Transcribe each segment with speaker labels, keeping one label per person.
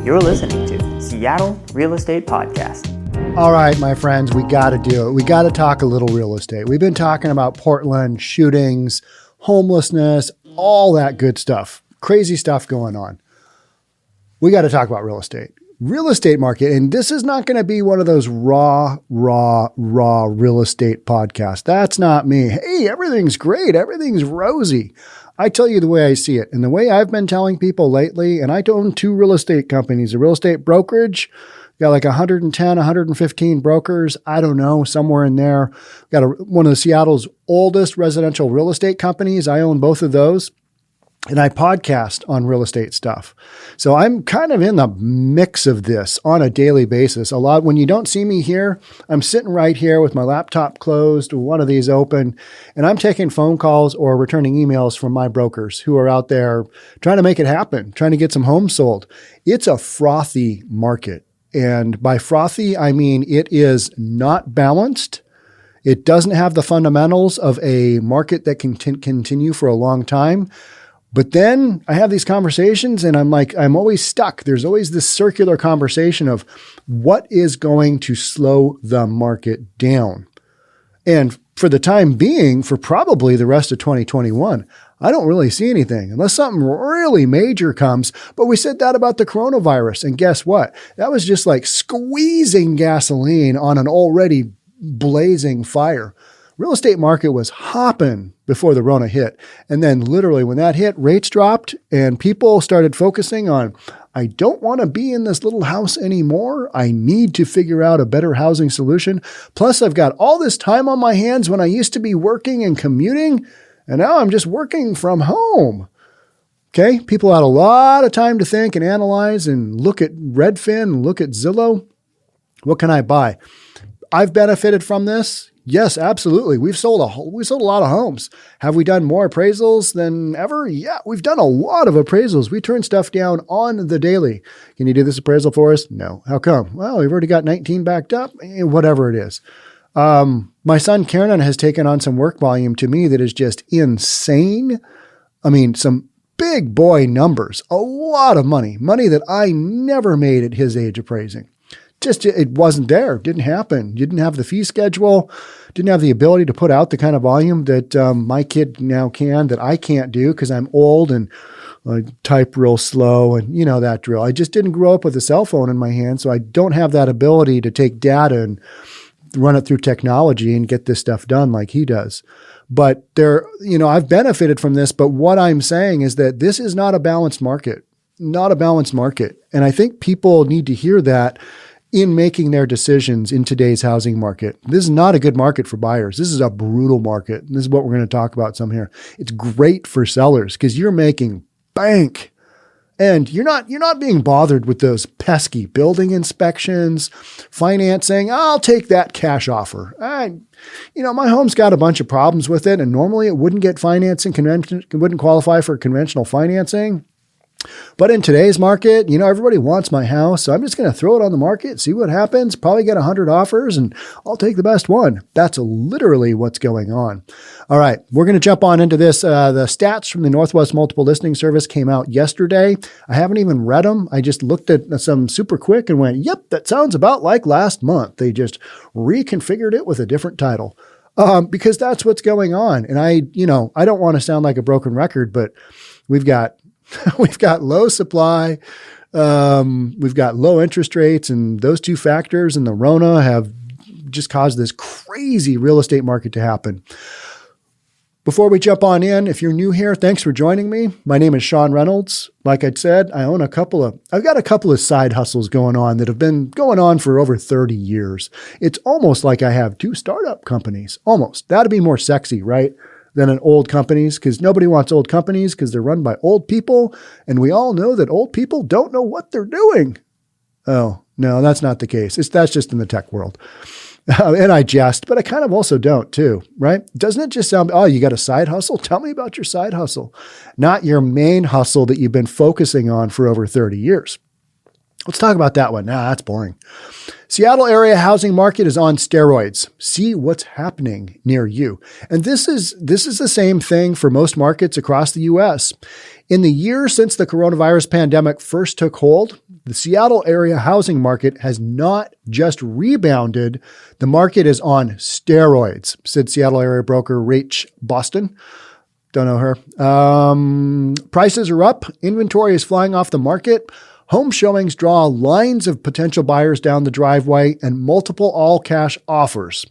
Speaker 1: You're listening to Seattle Real Estate Podcast.
Speaker 2: All right, my friends, we got to do it. We got to talk a little real estate. We've been talking about Portland, shootings, homelessness, all that good stuff, crazy stuff going on. We got to talk about real estate. Real estate market, and this is not going to be one of those raw real estate podcasts. That's not me. Hey, everything's great. Everything's rosy. I tell you the way I see it. And the way I've been telling people lately, and I own 2 real estate companies, a real estate brokerage, got like 110, 115 brokers. I don't know, somewhere in there. Got one of Seattle's oldest residential real estate companies. I own both of those. And I podcast on real estate stuff. So I'm kind of in the mix of this on a daily basis. A lot, when you don't see me here, I'm sitting right here with my laptop closed, one of these open, and I'm taking phone calls or returning emails from my brokers who are out there trying to make it happen, trying to get some homes sold. It's a frothy market. And by frothy, I mean it is not balanced. It doesn't have the fundamentals of a market that can continue for a long time. But then I have these conversations and I'm always stuck. There's always this circular conversation of what is going to slow the market down. And for the time being, for probably the rest of 2021, I don't really see anything unless something really major comes. But we said that about the coronavirus. And guess what? That was just like squeezing gasoline on an already blazing fire. Real estate market was hopping before the Rona hit. And then literally when that hit, rates dropped and people started focusing on, I don't want to be in this little house anymore. I need to figure out a better housing solution. Plus I've got all this time on my hands when I used to be working and commuting. And now I'm just working from home. Okay. People had a lot of time to think and analyze and look at Redfin, look at Zillow. What can I buy? I've benefited from this. Yes, absolutely. We've sold a lot of homes. Have we done more appraisals than ever? Yeah, we've done a lot of appraisals. We turn stuff down on the daily. Can you do this appraisal for us? No. How come? Well, we've already got 19 backed up, whatever it is. My son, Kieran, has taken on some work volume to me that is just insane. I mean, some big boy numbers, a lot of money that I never made at his age appraising. Just, it wasn't there. Didn't happen. Didn't have the fee schedule. Didn't have the ability to put out the kind of volume that my kid now can, that I can't do because I'm old and I type real slow and you know that drill. I just didn't grow up with a cell phone in my hand, so I don't have that ability to take data and run it through technology and get this stuff done like he does. But I've benefited from this, but what I'm saying is that this is not a balanced market. Not a balanced market. And I think people need to hear that in making their decisions in today's housing market. This is not a good market for buyers. This is a brutal market. This is what we're going to talk about some here. It's great for sellers because you're making bank and you're not being bothered with those pesky building inspections, financing. I'll take that cash offer. My home's got a bunch of problems with it and normally it wouldn't get financing, wouldn't qualify for conventional financing. But in today's market, everybody wants my house. So I'm just going to throw it on the market, see what happens, probably get 100 offers and I'll take the best one. That's literally what's going on. All right. We're going to jump on into this. The stats from the Northwest Multiple Listing Service came out yesterday. I haven't even read them. I just looked at some super quick and went, yep, that sounds about like last month. They just reconfigured it with a different title. Because that's what's going on. And I don't want to sound like a broken record, but we've got low supply. We've got low interest rates, and those 2 factors and the Rona have just caused this crazy real estate market to happen. Before we jump on in, if you're new here, thanks for joining me. My name is Sean Reynolds. Like I said, I've got a couple of side hustles going on that have been going on for over 30 years. It's almost like I have 2 startup companies. Almost. That'd be more sexy, right? Than an old companies, because nobody wants old companies because they're run by old people. And we all know that old people don't know what they're doing. Oh, no, that's not the case. That's just in the tech world. And I jest, but I kind of also don't too, right? Doesn't it just sound, oh, you got a side hustle? Tell me about your side hustle, not your main hustle that you've been focusing on for over 30 years. Let's talk about that one. Nah, that's boring. Seattle area housing market is on steroids. See what's happening near you. And this is the same thing for most markets across the U.S. In the year since the coronavirus pandemic first took hold, The Seattle area housing market has not just rebounded. The market is on steroids, said Seattle area broker Raché Boston. Don't know her. Prices are up. Inventory is flying off the market. Home showings draw lines of potential buyers down the driveway and multiple all-cash offers.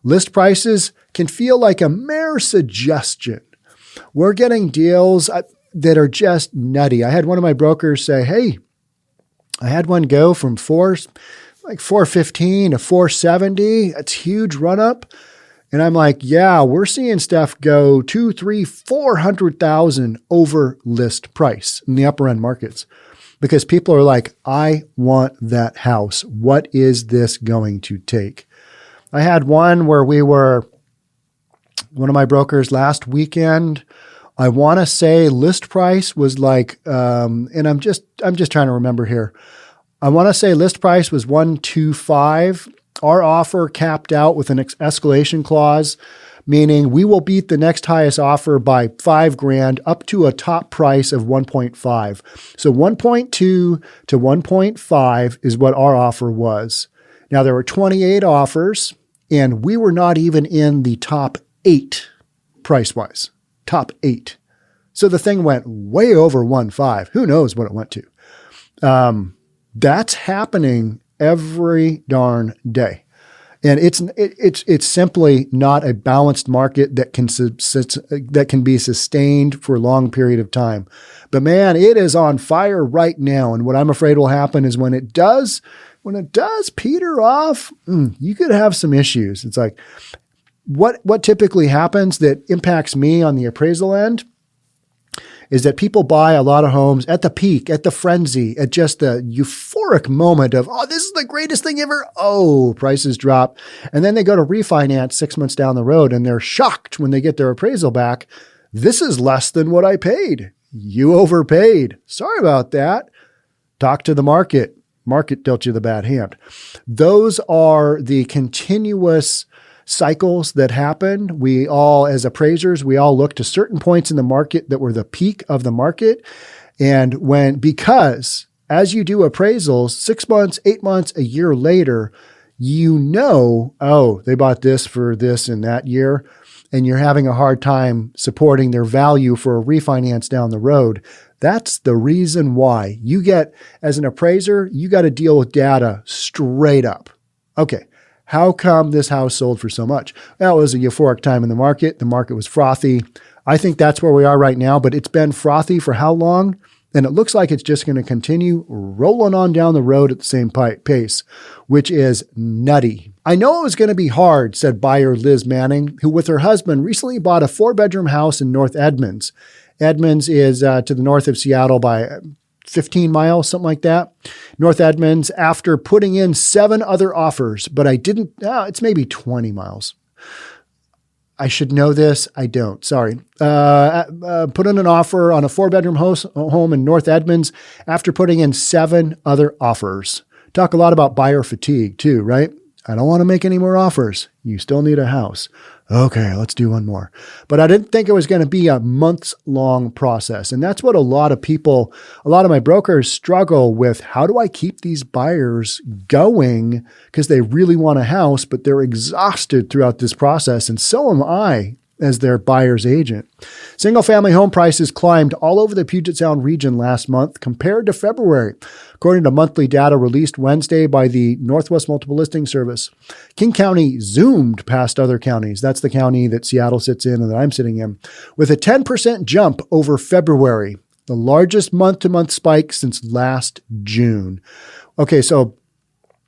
Speaker 2: List prices can feel like a mere suggestion. We're getting deals that are just nutty. I had one of my brokers say, hey, I had one go from 415 to 470. That's huge run up. And I'm like, yeah, we're seeing stuff go 2, 3, 400,000 over list price in the upper end markets because people are like, I want that house. What is this going to take? I had one where one of my brokers last weekend, I want to say list price was like, and I'm just trying to remember here. I want to say list price was 125. Our offer capped out with an escalation clause, meaning we will beat the next highest offer by $5,000 up to a top price of 1.5. So 1.2 to 1.5 is what our offer was. Now there were 28 offers and we were not even in the top 8 price-wise. Top 8. So the thing went way over 1.5. Who knows what it went to? That's happening every darn day. And it's simply not a balanced market that can be sustained for a long period of time. But man, it is on fire right now. And what I'm afraid will happen is when it does peter off, you could have some issues. It's like what typically happens that impacts me on the appraisal end is that people buy a lot of homes at the peak, at the frenzy, at just the euphoric moment of, oh, this is the greatest thing ever. Oh, prices drop. And then they go to refinance 6 months down the road and they're shocked when they get their appraisal back. This is less than what I paid. You overpaid. Sorry about that. Talk to the market. Market dealt you the bad hand. Those are the continuous cycles that happen. We all, as appraisers, we all look to certain points in the market that were the peak of the market. And because as you do appraisals, 6 months, 8 months, a year later, you know, oh, they bought this for this in that year, and you're having a hard time supporting their value for a refinance down the road. That's the reason why you get, as an appraiser, you got to deal with data straight up. Okay. How come this house sold for so much? Well, it was a euphoric time in the market. The market was frothy. I think that's where we are right now, but it's been frothy for how long? And it looks like it's just going to continue rolling on down the road at the same pace, which is nutty. I know it was going to be hard, said buyer Lis Manning, who with her husband recently bought a 4-bedroom house in North Edmonds. Edmonds is to the north of Seattle by 15 miles, something like that. North Edmonds, after putting in 7 other offers, but it's maybe 20 miles. I should know this. I don't. Sorry. Put in an offer on a 4-bedroom home in North Edmonds after putting in 7 other offers. Talk a lot about buyer fatigue too, right? I don't want to make any more offers. You still need a house. Okay, let's do one more. But I didn't think it was going to be a months-long process. And that's what a lot of my brokers struggle with. How do I keep these buyers going? Because they really want a house, but they're exhausted throughout this process. And so am I as their buyer's agent. Single-family home prices climbed all over the Puget Sound region last month compared to February, according to monthly data released Wednesday by the Northwest Multiple Listing Service. King County zoomed past other counties. That's the county that Seattle sits in and that I'm sitting in, with a 10% jump over February, the largest month-to-month spike since last June. Okay, so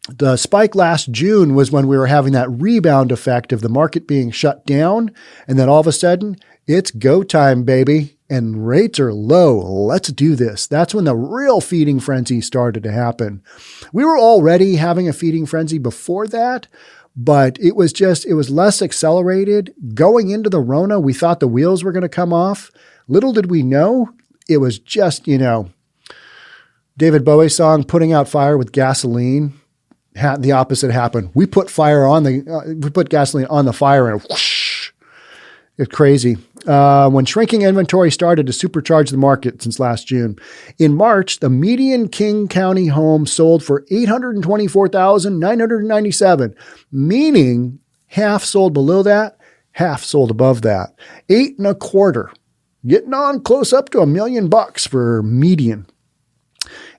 Speaker 2: the spike last June was when we were having that rebound effect of the market being shut down. And then all of a sudden, it's go time, baby. And rates are low. Let's do this. That's when the real feeding frenzy started to happen. We were already having a feeding frenzy before that, but it was less accelerated. Going into the Rona, we thought the wheels were going to come off. Little did we know, it was just, David Bowie's song, Putting Out Fire with Gasoline. The opposite happened. We put gasoline on the fire and whoosh, It's crazy. When shrinking inventory started to supercharge the market since last June. In March, the median King County home sold for $824,997, meaning half sold below that, half sold above that. 8.25, getting on close up to $1 million for median.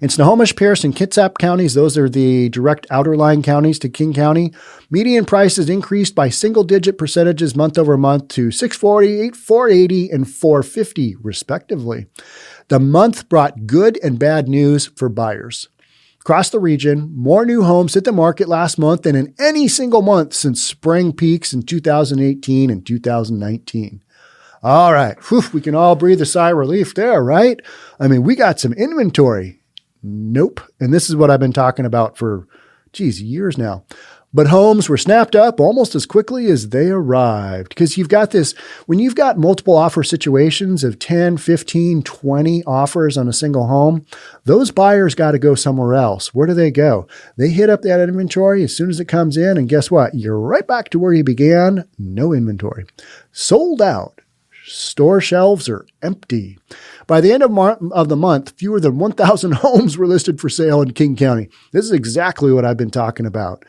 Speaker 2: In Snohomish, Pierce, and Kitsap counties, those are the direct outer line counties to King County, median prices increased by single-digit percentages month over month to $640, $480, and $450, respectively. The month brought good and bad news for buyers. Across the region, more new homes hit the market last month than in any single month since spring peaks in 2018 and 2019. All right, we can all breathe a sigh of relief there, right? I mean, we got some inventory. Nope. And this is what I've been talking about for, years now. But homes were snapped up almost as quickly as they arrived. Because you've got this, when you've got multiple offer situations of 10, 15, 20 offers on a single home, those buyers got to go somewhere else. Where do they go? They hit up that inventory as soon as it comes in. And guess what? You're right back to where you began. No inventory. Sold out. Store shelves are empty. By the end of the month, fewer than 1,000 homes were listed for sale in King County. This is exactly what I've been talking about.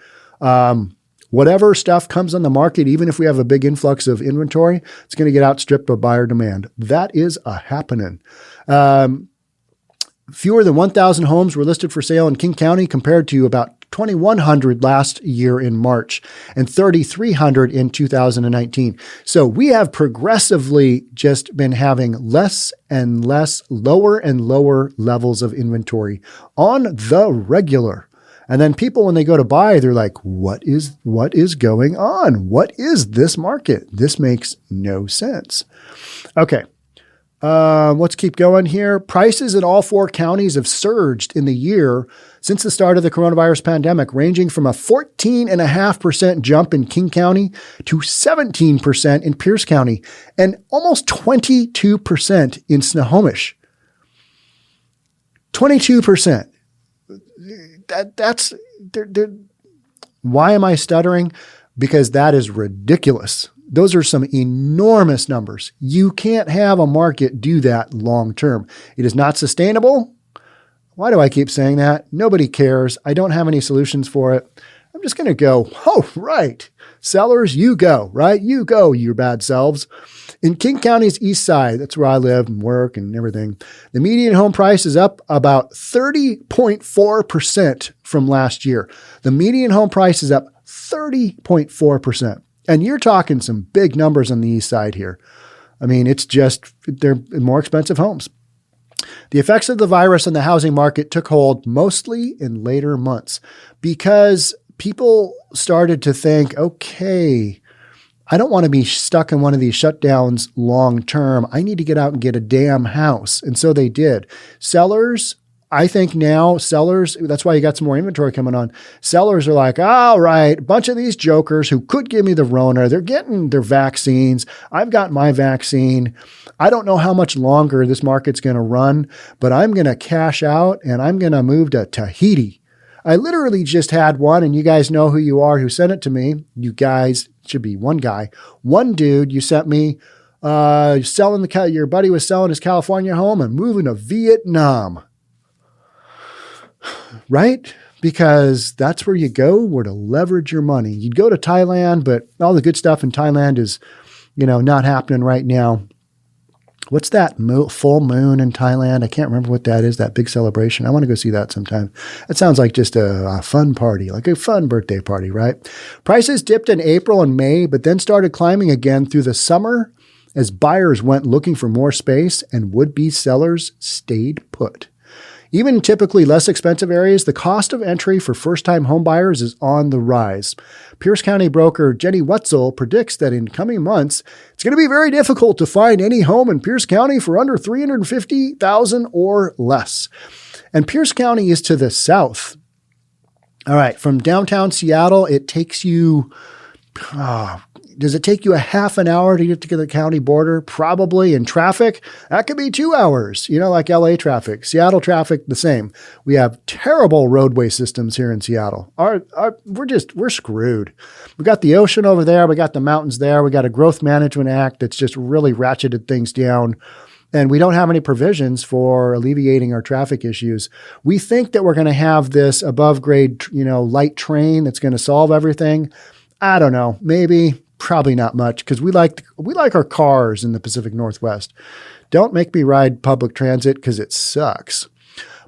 Speaker 2: Whatever stuff comes on the market, even if we have a big influx of inventory, it's going to get outstripped by buyer demand. That is a happening. Fewer than 1,000 homes were listed for sale in King County compared to about 2,100 last year in March and 3,300 in 2019. So we have progressively just been having less and less, lower and lower levels of inventory on the regular. And then people, when they go to buy, they're like, what is going on? What is this market? This makes no sense. Okay. Let's keep going here. Prices in all 4 counties have surged in the year since the start of the coronavirus pandemic, ranging from a 14.5% jump in King County to 17% in Pierce County and almost 22% in Snohomish. 22%. That's why am I stuttering? Because that is ridiculous. Those are some enormous numbers. You can't have a market do that long term. It is not sustainable. Why do I keep saying that? Nobody cares. I don't have any solutions for it. I'm just going to go, right. Sellers, you go, right? You go, your bad selves. In King County's east side, that's where I live and work and everything, the median home price is up about 30.4% from last year. The median home price is up 30.4%. And you're talking some big numbers on the east side here. I mean, they're more expensive homes. The effects of the virus on the housing market took hold mostly in later months because people started to think, okay, I don't want to be stuck in one of these shutdowns long term. I need to get out and get a damn house. And so they did. Sellers, I think now sellers, that's why you got some more inventory coming on. Sellers are like, all right, a bunch of these jokers who could give me the Rona, they're getting their vaccines. I've got my vaccine. I don't know how much longer this market's going to run, but I'm going to cash out and I'm going to move to Tahiti. I literally just had one, and you guys know who you are who sent it to me. You guys, should be one guy, one dude you sent me, your buddy was selling his California home and moving to Vietnam. Right? Because that's where you go, where to leverage your money. You'd go to Thailand, but all the good stuff in Thailand is, not happening right now. What's that full moon in Thailand? I can't remember what that is, that big celebration. I want to go see that sometime. It sounds like just a fun party, like a fun birthday party, right? Prices dipped in April and May, but then started climbing again through the summer as buyers went looking for more space and would-be sellers stayed put. Even in typically less expensive areas, the cost of entry for first-time homebuyers is on the rise. Pierce County broker Jenny Wetzel predicts that in coming months, it's going to be very difficult to find any home in Pierce County for under $350,000 or less. And Pierce County is to the south. All right, from downtown Seattle, it takes you Does it take you a half an hour to get to the county border? Probably. In traffic, that could be 2 hours, like LA traffic. Seattle traffic, the same. We have terrible roadway systems here in Seattle. We're screwed. We got the ocean over there. We got the mountains there. We got a growth management act that's just really ratcheted things down. And we don't have any provisions for alleviating our traffic issues. We think that we're going to have this above grade, light train that's going to solve everything. I don't know. Maybe, probably not much, because we like our cars in the Pacific Northwest. Don't make me ride public transit because it sucks.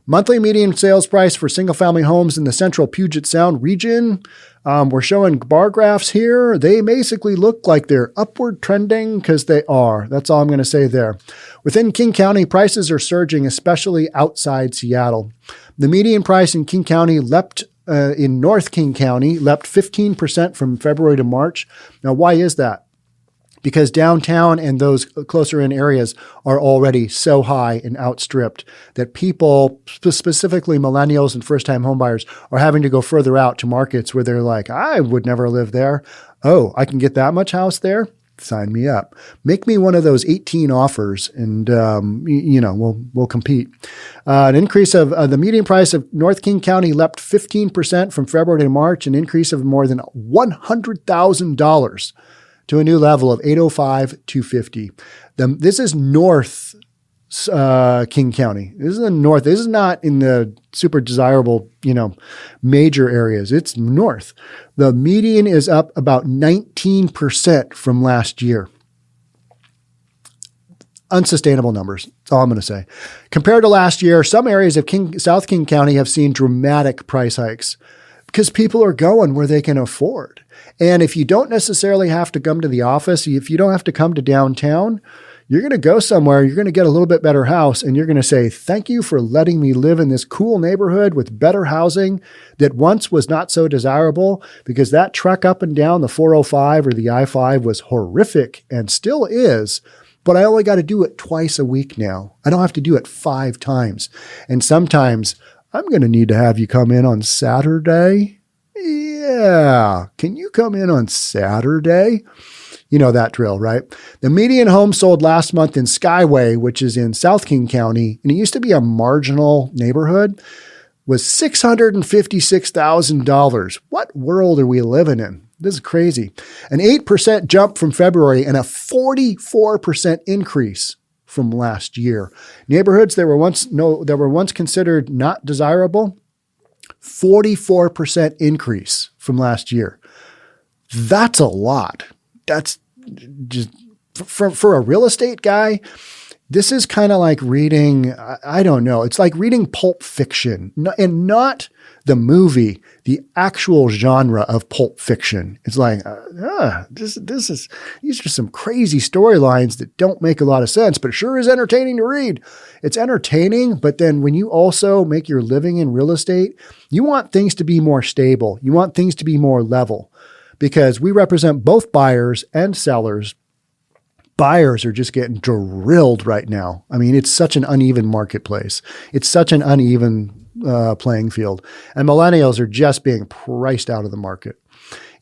Speaker 2: Monthly median sales price for single-family homes in the central Puget Sound region. We're showing bar graphs here. They basically look like they're upward trending because they are. That's all I'm going to say there. Within King County, prices are surging, especially outside Seattle. The median price in King County in North King County leapt 15% from February to March. Now, why is that? Because downtown and those closer in areas are already so high and outstripped that people, specifically millennials and first-time homebuyers, are having to go further out to markets where they're like, I would never live there. Oh, I can get that much house there? Sign me up. Make me one of those 18 offers and, we'll compete. An increase of the median price of North King County leapt 15% from February to March, an increase of more than $100,000 to a new level of $805,250. This is North King County. This is the north. This is not in the super desirable, major areas. It's north. The median is up about 19% from last year. Unsustainable numbers. That's all I'm going to say. Compared to last year, some areas of South King County have seen dramatic price hikes because people are going where they can afford. And if you don't necessarily have to come to the office, if you don't have to come to downtown, you're going to go somewhere, you're going to get a little bit better house, and you're going to say, thank you for letting me live in this cool neighborhood with better housing that once was not so desirable, because that trek up and down the 405 or the I-5 was horrific and still is, but I only got to do it twice a week now. I don't have to do it 5 times. And sometimes I'm going to need to have you come in on Saturday. Yeah. Can you come in on Saturday? You know that drill, right? The median home sold last month in Skyway, which is in South King County, and it used to be a marginal neighborhood, was $656,000. What world are we living in? This is crazy. An 8% jump from February and a 44% increase from last year. Neighborhoods that were once considered not desirable, 44% increase from last year. That's a lot. That's just for a real estate guy. This is kind of like reading, I don't know. It's like reading Pulp Fiction, and not the movie, the actual genre of Pulp Fiction. It's like, these are some crazy storylines that don't make a lot of sense, but it sure is entertaining to read. It's entertaining, but then when you also make your living in real estate, you want things to be more stable. You want things to be more level, because we represent both buyers and sellers. Buyers are just getting drilled right now. I mean, it's such an uneven marketplace. It's such an uneven playing field. And millennials are just being priced out of the market.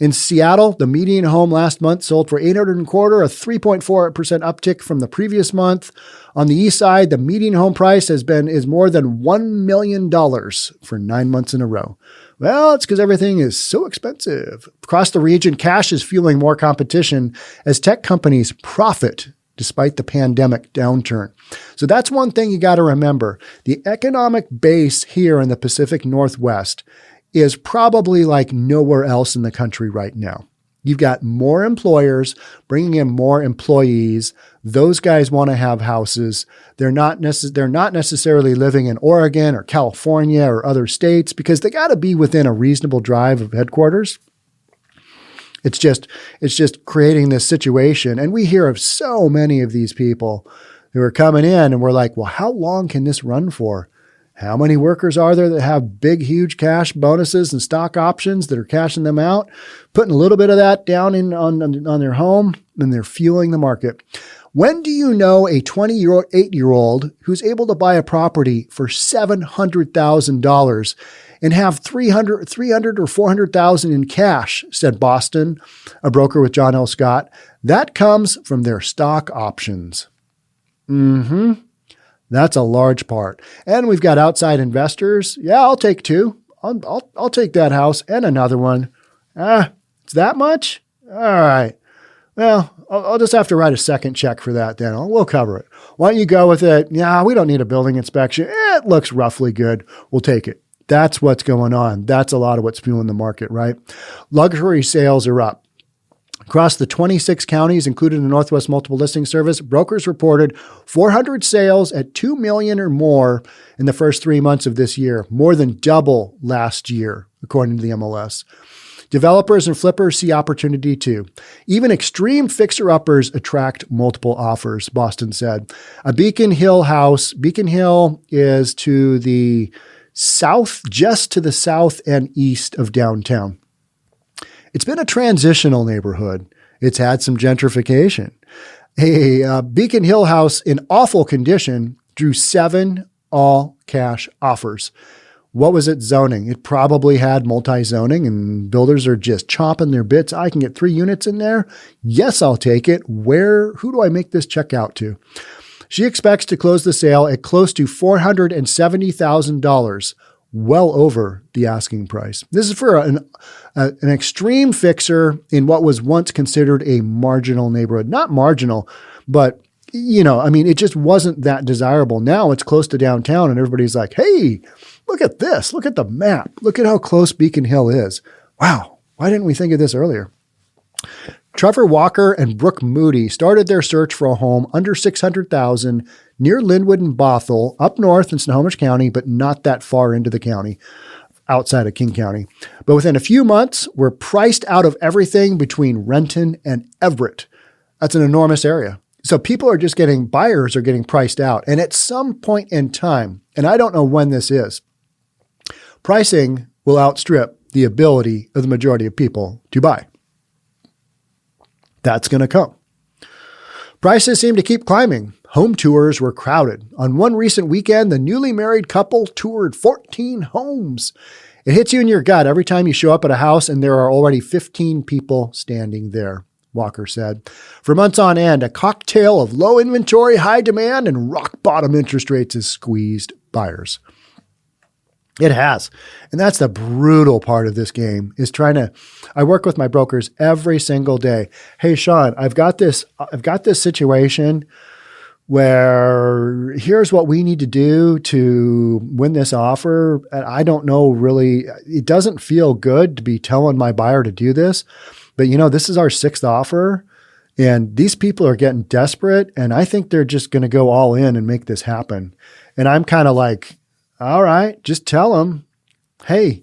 Speaker 2: In Seattle, the median home last month sold for $825,000, a 3.4% uptick from the previous month. On the east side, the median home price is more than $1 million for 9 months in a row. Well, it's because everything is so expensive. Across the region, cash is fueling more competition as tech companies profit despite the pandemic downturn. So that's one thing you got to remember. The economic base here in the Pacific Northwest is probably like nowhere else in the country right now. You've got more employers bringing in more employees. Those guys want to have houses. They're not necessarily living in Oregon or California or other states because they got to be within a reasonable drive of headquarters. It's just creating this situation. And we hear of so many of these people who are coming in and we're like, well, how long can this run for? How many workers are there that have big, huge cash bonuses and stock options that are cashing them out, putting a little bit of that down on their home, and they're fueling the market? When do you know a 28-year-old who's able to buy a property for $700,000 and have 300 or 400,000 in cash, said Boston, a broker with John L. Scott. That comes from their stock options. That's a large part. And we've got outside investors. Yeah, I'll take two. I'll take that house and another one. It's that much? All right. Well, I'll just have to write a second check for that then. We'll cover it. Why don't you go with it? Yeah, we don't need a building inspection. It looks roughly good. We'll take it. That's what's going on. That's a lot of what's fueling the market, right? Luxury sales are up. Across the 26 counties included in the Northwest Multiple Listing Service, brokers reported 400 sales at $2 million or more in the first 3 months of this year, more than double last year, according to the MLS. Developers and flippers see opportunity too. Even extreme fixer-uppers attract multiple offers, Boston said. A Beacon Hill house. Beacon Hill is to the south, just to the south and east of downtown. It's been a transitional neighborhood. It's had some gentrification. A Beacon Hill house in awful condition drew 7 all-cash offers. What was its zoning? It probably had multi-zoning, and builders are just chomping their bits. I can get 3 units in there. Yes, I'll take it. Who do I make this check out to? She expects to close the sale at close to $470,000, well over the asking price. This is for an extreme fixer in what was once considered a marginal neighborhood. Not marginal, but it just wasn't that desirable. Now it's close to downtown and everybody's like, hey, look at this. Look at the map. Look at how close Beacon Hill is. Wow. Why didn't we think of this earlier? Trevor Walker and Brooke Moody started their search for a home under $600,000 near Linwood and Bothell, up north in Snohomish County, but not that far into the county, outside of King County. But within a few months, we're priced out of everything between Renton and Everett. That's an enormous area. So buyers are getting priced out. And at some point in time, and I don't know when this is, pricing will outstrip the ability of the majority of people to buy. That's going to come. Prices seem to keep climbing. Home tours were crowded. On one recent weekend, the newly married couple toured 14 homes. It hits you in your gut every time you show up at a house and there are already 15 people standing there, Walker said. For months on end, a cocktail of low inventory, high demand, and rock bottom interest rates has squeezed buyers. It has. And that's the brutal part of this game is I work with my brokers every single day. Hey, Sean, I've got this situation where here's what we need to do to win this offer. And I don't know really, it doesn't feel good to be telling my buyer to do this, but this is our 6th offer and these people are getting desperate. And I think they're just going to go all in and make this happen. And I'm kind of like, all right, just tell them, hey,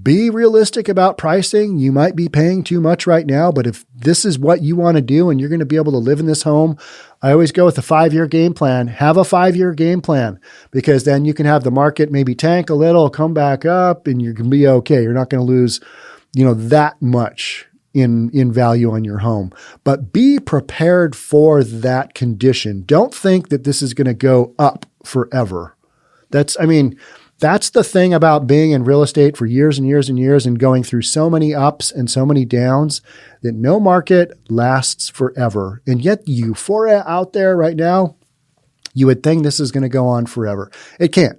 Speaker 2: be realistic about pricing. You might be paying too much right now, but if this is what you want to do and you're going to be able to live in this home, I always go with a 5-year game plan. Have a 5-year game plan because then you can have the market maybe tank a little, come back up, and you can be okay. You're not going to lose, that much in value on your home. But be prepared for that condition. Don't think that this is going to go up forever. That's the thing about being in real estate for years and years and years and going through so many ups and so many downs that no market lasts forever. And yet the euphoria out there right now, you would think this is going to go on forever. It can't.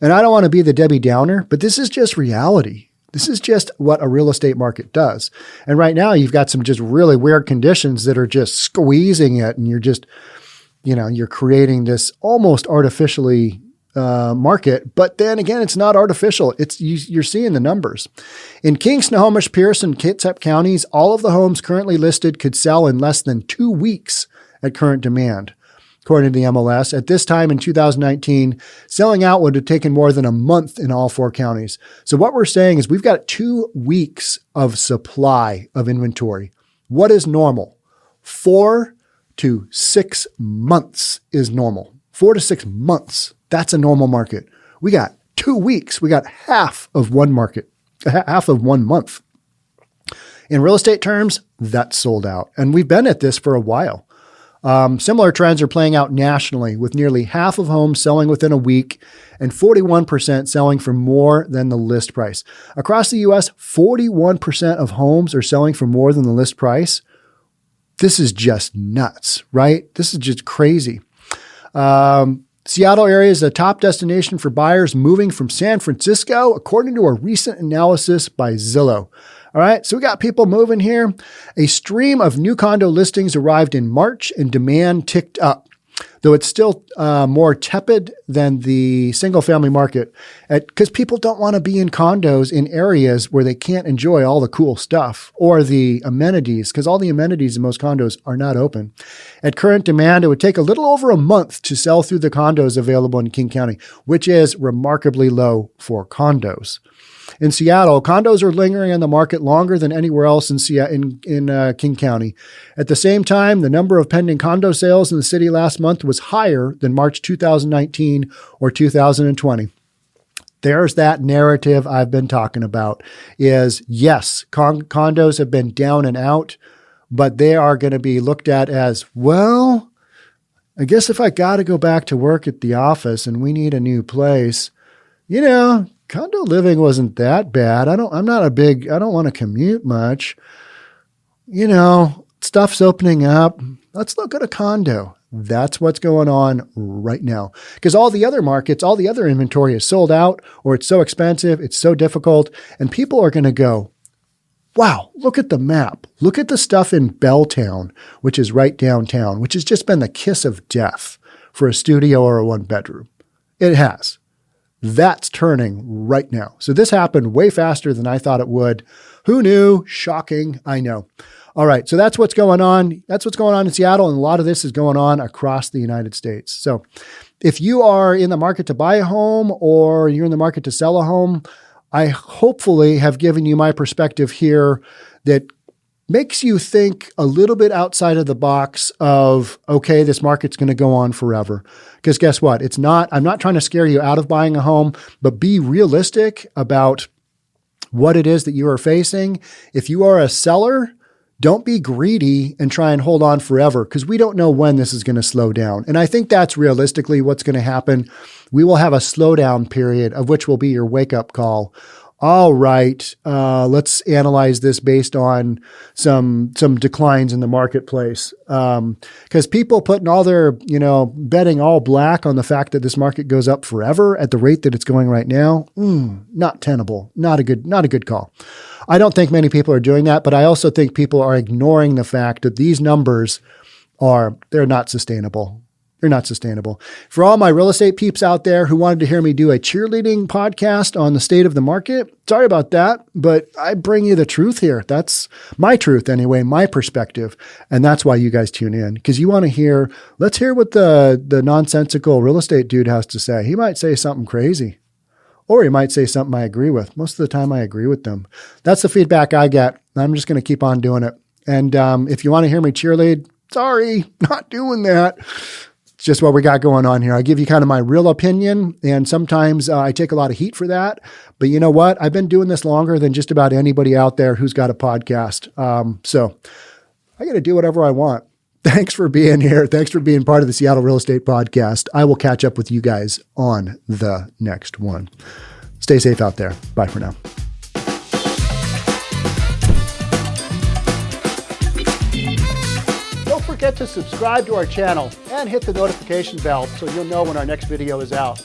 Speaker 2: And I don't want to be the Debbie Downer, but this is just reality. This is just what a real estate market does. And right now you've got some just really weird conditions that are just squeezing it. And you're just, you're creating this almost artificially market, but then again, it's not artificial. You're seeing the numbers. In King, Snohomish, Pierce, and Kitsap counties, all of the homes currently listed could sell in less than 2 weeks at current demand. According to the MLS, at this time in 2019, selling out would have taken more than a month in all 4 counties. So what we're saying is we've got 2 weeks of supply of inventory. What is normal? 4 to 6 months is normal. 4 to 6 months. That's a normal market. We got 2 weeks. We got half of one market, half of 1 month. In real estate terms, that's sold out. And we've been at this for a while. Similar trends are playing out nationally, with nearly half of homes selling within a week and 41% selling for more than the list price. Across the U.S., 41% of homes are selling for more than the list price. This is just nuts, right? This is just crazy. Seattle area is the top destination for buyers moving from San Francisco, according to a recent analysis by Zillow. All right, so we got people moving here. A stream of new condo listings arrived in March and demand ticked up, though it's still more tepid than the single-family market, because people don't want to be in condos in areas where they can't enjoy all the cool stuff or the amenities, because all the amenities in most condos are not open. At current demand, it would take a little over a month to sell through the condos available in King County, which is remarkably low for condos. In Seattle, condos are lingering on the market longer than anywhere else in King County. At the same time, the number of pending condo sales in the city last month was higher than March 2019 or 2020. There's that narrative I've been talking about is, yes, condos have been down and out, but they are going to be looked at as, well, I guess if I got to go back to work at the office and we need a new place, condo living wasn't that bad. I don't want to commute much. Stuff's opening up. Let's look at a condo. That's what's going on right now. Because all the other markets, all the other inventory is sold out, or it's so expensive, it's so difficult, and people are going to go, wow, look at the map. Look at the stuff in Belltown, which is right downtown, which has just been the kiss of death for a studio or a one bedroom. It has. That's turning right now. So this happened way faster than I thought it would. Who knew? Shocking. I know. All right. So that's what's going on. That's what's going on in Seattle. And a lot of this is going on across the United States. So if you are in the market to buy a home or you're in the market to sell a home, I hopefully have given you my perspective here that makes you think a little bit outside of the box of, okay, this market's going to go on forever. Because guess what? I'm not trying to scare you out of buying a home, but be realistic about what it is that you are facing. If you are a seller, don't be greedy and try and hold on forever, because we don't know when this is going to slow down. And I think that's realistically what's going to happen. We will have a slowdown period, of which will be your wake-up call. All right, let's analyze this based on some declines in the marketplace. Because people putting all their, betting all black on the fact that this market goes up forever at the rate that it's going right now, not tenable, not a good call. I don't think many people are doing that, but I also think people are ignoring the fact that these numbers they're not sustainable. They're not sustainable. For all my real estate peeps out there who wanted to hear me do a cheerleading podcast on the state of the market, sorry about that, but I bring you the truth here. That's my truth anyway, my perspective. And that's why you guys tune in, because you want to let's hear what the nonsensical real estate dude has to say. He might say something crazy, or he might say something I agree with. Most of the time I agree with them. That's the feedback I get. I'm just going to keep on doing it. And if you want to hear me cheerlead, sorry, not doing that. Just what we got going on here. I give you kind of my real opinion, and sometimes I take a lot of heat for that. But you know what? I've been doing this longer than just about anybody out there who's got a podcast. So I got to do whatever I want. Thanks for being here. Thanks for being part of the Seattle Real Estate Podcast. I will catch up with you guys on the next one. Stay safe out there. Bye for now. Don't forget to subscribe to our channel and hit the notification bell so you'll know when our next video is out.